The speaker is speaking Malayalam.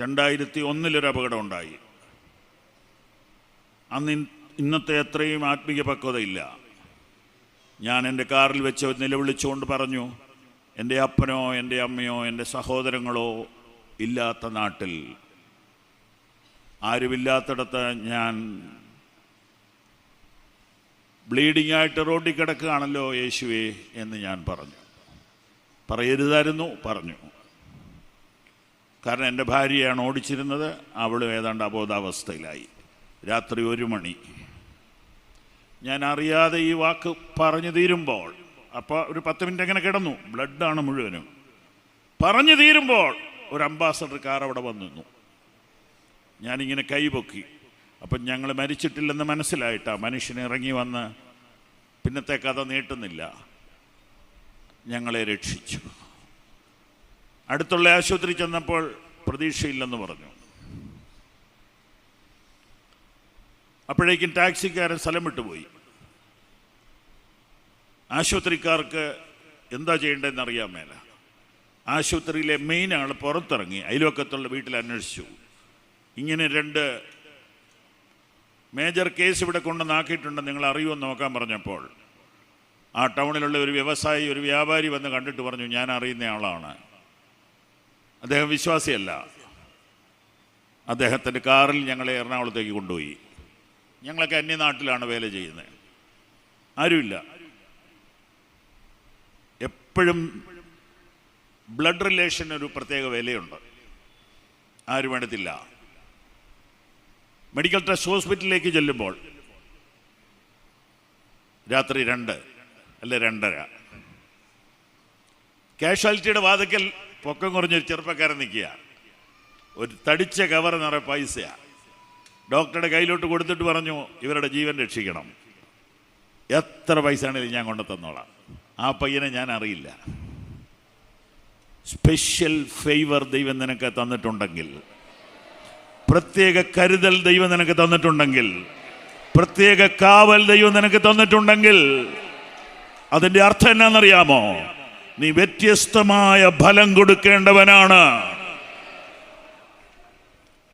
2001 അപകടം ഉണ്ടായി. അന്ന് ഇന്നത്തെ അത്രയും ആത്മീയ പക്വതയില്ല. ഞാൻ എൻ്റെ കാറിൽ വെച്ച് നിലവിളിച്ചുകൊണ്ട് പറഞ്ഞു, എൻ്റെ അപ്പനോ എൻ്റെ അമ്മയോ എൻ്റെ സഹോദരങ്ങളോ ഇല്ലാത്ത നാട്ടിൽ, ആരുമില്ലാത്തിടത്ത് ഞാൻ ബ്ലീഡിംഗ് ആയിട്ട് റോഡിൽ കിടക്കുകയാണല്ലോ യേശുവേ എന്ന് ഞാൻ പറഞ്ഞു. പറയരുതായിരുന്നു, പറഞ്ഞു. കാരണം എൻ്റെ ഭാര്യയാണ് ഓടിച്ചിരുന്നത്. അവൾ ഏതാണ്ട് അബോധാവസ്ഥയിലായി. രാത്രി 1 മണി. ഞാൻ അറിയാതെ ഈ വാക്ക് പറഞ്ഞു തീരുമ്പോൾ, അപ്പോൾ ഒരു 10 മിനിറ്റ് അങ്ങനെ കിടന്നു. ബ്ലഡാണ് മുഴുവനും. പറഞ്ഞു തീരുമ്പോൾ ഒരു അംബാസഡർ കാർ അവിടെ വന്നു. ഞാനിങ്ങനെ കൈപൊക്കി. അപ്പം ഞങ്ങൾ മരിച്ചിട്ടില്ലെന്ന് മനസ്സിലായിട്ടാ മനുഷ്യൻ ഇറങ്ങി വന്ന്, പിന്നത്തെ കഥ നീട്ടുന്നില്ല, ഞങ്ങളെ രക്ഷിച്ചു. അടുത്തുള്ള ആശുപത്രി ചെന്നപ്പോൾ പ്രതീക്ഷയില്ലെന്ന് പറഞ്ഞു. അപ്പോഴേക്കും ടാക്സിക്കാരൻ സ്ഥലം വിട്ടുപോയി. ആശുപത്രിക്കാർക്ക് എന്താ ചെയ്യേണ്ടതെന്ന് അറിയാൻ മേല. ആശുപത്രിയിലെ മെയിൻ ആൾ പുറത്തിറങ്ങി അയൽവക്കത്തുള്ള വീട്ടിൽ അന്വേഷിച്ചു. ഇങ്ങനെ 2 മേജർ കേസ് ഇവിടെ കൊണ്ടുവന്നാക്കിയിട്ടുണ്ട്, നിങ്ങൾ അറിയുമെന്ന് നോക്കാൻ പറഞ്ഞപ്പോൾ ആ ടൗണിലുള്ള ഒരു വ്യവസായി, ഒരു വ്യാപാരി വന്ന് കണ്ടിട്ട് പറഞ്ഞു, ഞാൻ അറിയുന്ന ആളാണ്. അദ്ദേഹം വിശ്വാസിയല്ല. അദ്ദേഹത്തിൻ്റെ കാറിൽ ഞങ്ങളെ എറണാകുളത്തേക്ക് കൊണ്ടുപോയി. ഞങ്ങളൊക്കെ അന്യനാട്ടിലാണ് വേല ചെയ്യുന്നത്, ആരുമില്ല. എപ്പോഴും ബ്ലഡ് റിലേഷൻ ഒരു പ്രത്യേക വിലയുണ്ട്, ആരും എടുത്തില്ല. മെഡിക്കൽ ട്രസ്റ്റ് ഹോസ്പിറ്റലിലേക്ക് ചെല്ലുമ്പോൾ രാത്രി 2 അല്ലെ 2:30, കാഷ്വാലിറ്റിയുടെ വാതിക്കൽ പൊക്കം കുറഞ്ഞൊരു ചെറുപ്പക്കാരൻ നിൽക്കുക. ഒരു തടിച്ച കവർ നിറയെ പൈസയാണ്. ഡോക്ടറുടെ കയ്യിലോട്ട് കൊടുത്തിട്ട് പറഞ്ഞു, ഇവരുടെ ജീവൻ രക്ഷിക്കണം, എത്ര പൈസ ആണെങ്കിലും ഞാൻ കൊണ്ടു തന്നോളാം. ആ പയ്യനെ ഞാൻ അറിയില്ല. സ്പെഷ്യൽ ഫേവർ ദൈവം നിനക്ക് തന്നിട്ടുണ്ടെങ്കിൽ, പ്രത്യേക കരുതൽ ദൈവം നിനക്ക് തന്നിട്ടുണ്ടെങ്കിൽ, പ്രത്യേക കാവൽ ദൈവം നിനക്ക് തന്നിട്ടുണ്ടെങ്കിൽ, അതിൻ്റെ അർത്ഥം എന്നാണെന്നറിയാമോ? നീ വ്യത്യസ്തമായ ഫലം കൊടുക്കേണ്ടവനാണ്.